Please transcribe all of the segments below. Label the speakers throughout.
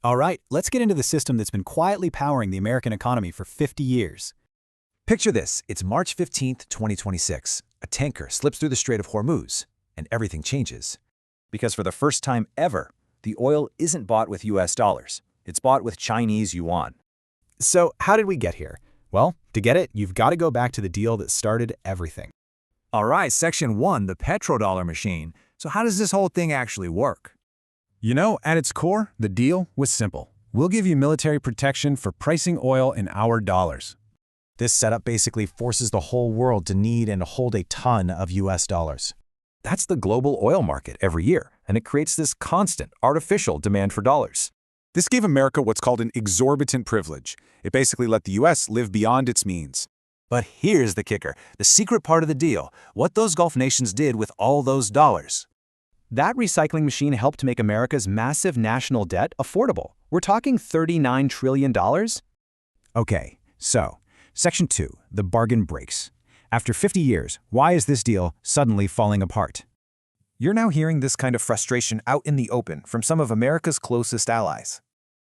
Speaker 1: All right, let's get into the system that's been quietly powering the American economy for 50 years.
Speaker 2: Picture this, it's March 15th, 2026. A tanker slips through the Strait of Hormuz, and everything changes.
Speaker 3: Because for the first time ever, the oil isn't bought with US dollars. It's bought with Chinese yuan.
Speaker 1: So how did we get here? Well, to get it, you've got to go back to the deal that started everything.
Speaker 4: All right, Section 1, the petrodollar machine. So how does this whole thing actually work?
Speaker 5: You know, at its core, the deal was simple. We'll give you military protection for pricing oil in our dollars.
Speaker 1: This setup basically forces the whole world to need and hold a ton of US dollars.
Speaker 3: That's the global oil market every year, and it creates this constant, artificial demand for dollars.
Speaker 6: This gave America what's called an exorbitant privilege. It basically let the US live beyond its means.
Speaker 4: But here's the kicker, the secret part of the deal, what those Gulf nations did with all those dollars.
Speaker 1: That recycling machine helped make America's massive national debt affordable. We're talking $39 trillion.
Speaker 2: Okay, so, Section 2, the bargain breaks. After 50 years, why is this deal suddenly falling apart?
Speaker 3: You're now hearing this kind of frustration out in the open from some of America's closest allies.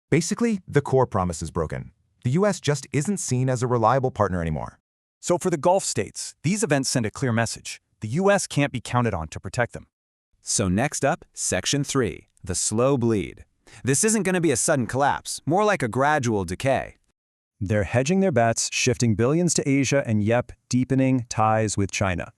Speaker 3: Basically, the core promise is broken. The US just isn't seen as a reliable partner anymore.
Speaker 7: So for the Gulf states, these events send a clear message. The US can't be counted on to protect them.
Speaker 4: So next up, Section 3, the slow bleed. This isn't going to be a sudden collapse, more like a gradual decay.
Speaker 5: They're hedging their bets, shifting billions to Asia, and deepening ties with China.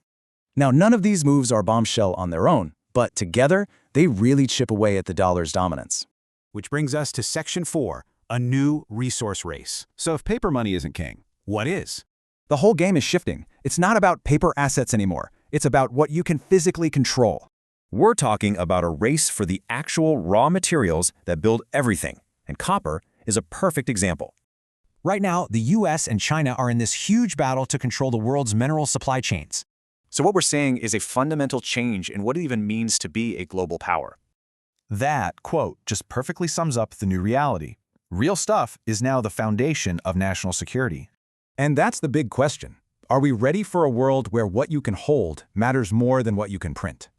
Speaker 1: Now, none of these moves are bombshell on their own, but together, they really chip away at the dollar's dominance.
Speaker 8: Which brings us to Section 4, a new resource race. So if paper money isn't king, what is?
Speaker 1: The whole game is shifting. It's not about paper assets anymore. It's about what you can physically control.
Speaker 3: We're talking about a race for the actual raw materials that build everything, and copper is a perfect example.
Speaker 4: Right now, the US and China are in this huge battle to control the world's mineral supply chains.
Speaker 7: So what we're seeing is a fundamental change in what it even means to be a global power.
Speaker 9: That quote just perfectly sums up the new reality. Real stuff is now the foundation of national security.
Speaker 2: And that's the big question. Are we ready for a world where what you can hold matters more than what you can print?